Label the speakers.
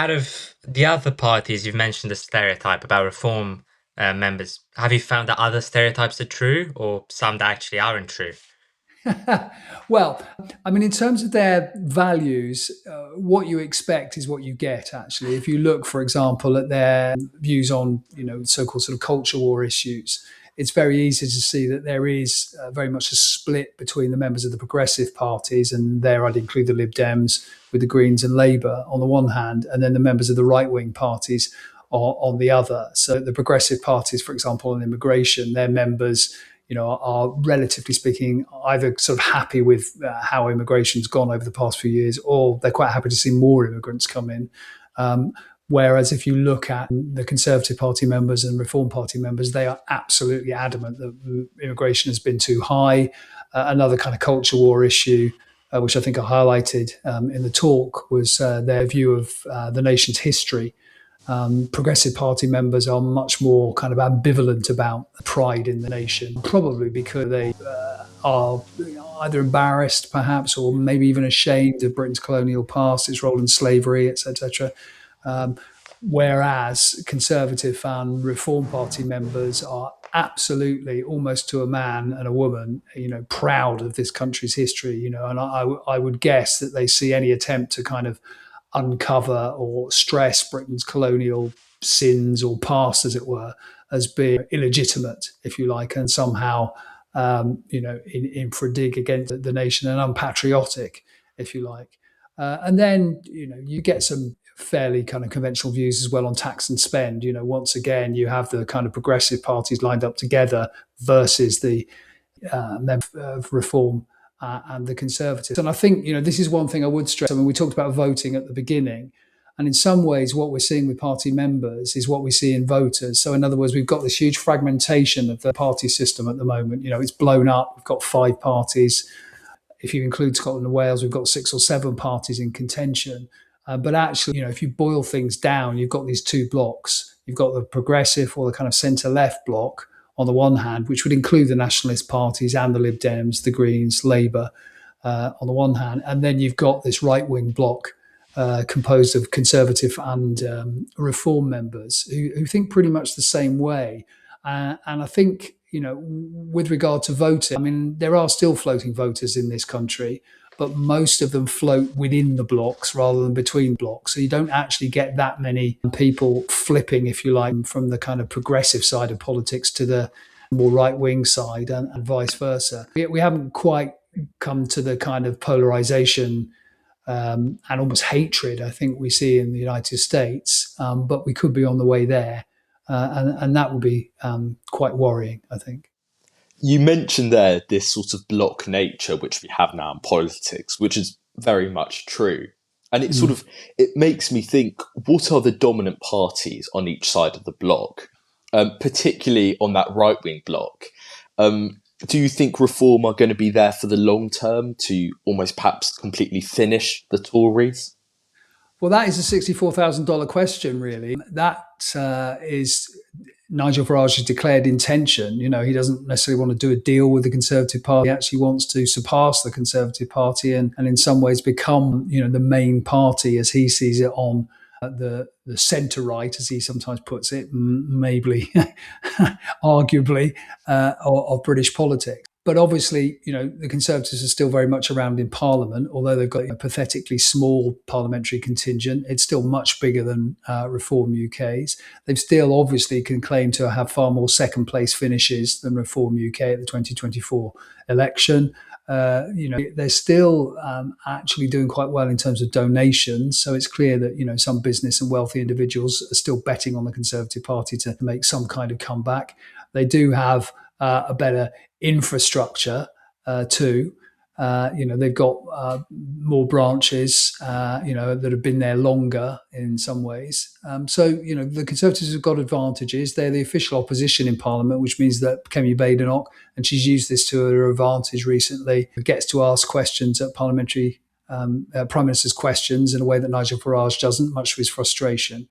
Speaker 1: Out of the other parties, you've mentioned the stereotype about reform members. Have you found that other stereotypes are true or some that actually aren't true?
Speaker 2: Well, I mean, in terms of their values, what you expect is what you get. Actually, if you look, for example, at their views on so-called sort of culture war issues, it's very easy to see that there is very much a split between the members of the progressive parties, and there I'd include the Lib Dems with the Greens and Labour on the one hand, and then the members of the right-wing parties on the other. So the progressive parties, for example, on immigration, their members are relatively speaking either sort of happy with how immigration's gone over the past few years, or they're quite happy to see more immigrants come in. Whereas if you look at the Conservative Party members and Reform Party members, they are absolutely adamant that immigration has been too high. Another kind of culture war issue, which I think I highlighted in the talk, was their view of the nation's history. Progressive Party members are much more kind of ambivalent about pride in the nation, probably because they are either embarrassed, perhaps, or maybe even ashamed of Britain's colonial past, its role in slavery, etc. Whereas Conservative and Reform Party members are absolutely, almost to a man and a woman, proud of this country's history, and I would guess that they see any attempt to kind of uncover or stress Britain's colonial sins or past, as it were, as being illegitimate, if you like, and somehow, in for a dig against the nation and unpatriotic, if you like. And then, you get some fairly kind of conventional views as well on tax and spend. Once again, you have the kind of progressive parties lined up together versus the reform and the Conservatives. And I think, this is one thing I would stress. I mean, we talked about voting at the beginning. And in some ways, what we're seeing with party members is what we see in voters. So in other words, we've got this huge fragmentation of the party system at the moment. It's blown up. We've got 5 parties. If you include Scotland and Wales, we've got 6 or 7 parties in contention. But actually, if you boil things down, you've got these 2 blocks. You've got the progressive or the kind of centre-left block on the one hand, which would include the nationalist parties and the Lib Dems, the Greens, Labour on the one hand. And then you've got this right-wing bloc composed of Conservative and Reform members who think pretty much the same way. And I think, with regard to voting, I mean, there are still floating voters in this country, but most of them float within the blocks rather than between blocks. So you don't actually get that many people flipping, if you like, from the kind of progressive side of politics to the more right-wing side and vice versa. We haven't quite come to the kind of polarization and almost hatred I think we see in the United States, but we could be on the way there. And that would be quite worrying, I think.
Speaker 3: You mentioned there this sort of block nature which we have now in politics, which is very much true. And it makes me think, what are the dominant parties on each side of the block, particularly on that right-wing block? Do you think Reform are going to be there for the long term to almost perhaps completely finish the Tories?
Speaker 2: Well, that is a $64,000 question, really. That is Nigel Farage's declared intention. He doesn't necessarily want to do a deal with the Conservative Party. He actually wants to surpass the Conservative Party and in some ways become, the main party as he sees it on the centre right, as he sometimes puts it, maybe, arguably, of British politics. But obviously, the Conservatives are still very much around in Parliament, although they've got a pathetically small parliamentary contingent. It's still much bigger than Reform UK's. They've still obviously can claim to have far more second place finishes than Reform UK at the 2024 election. They're still actually doing quite well in terms of donations. So it's clear that, some business and wealthy individuals are still betting on the Conservative Party to make some kind of comeback. They do have a better infrastructure too. They've got more branches, that have been there longer in some ways. So, the Conservatives have got advantages. They're the official opposition in Parliament, which means that Kemi Badenoch, and she's used this to her advantage recently, gets to ask questions at parliamentary Prime Minister's questions in a way that Nigel Farage doesn't, much to his frustration.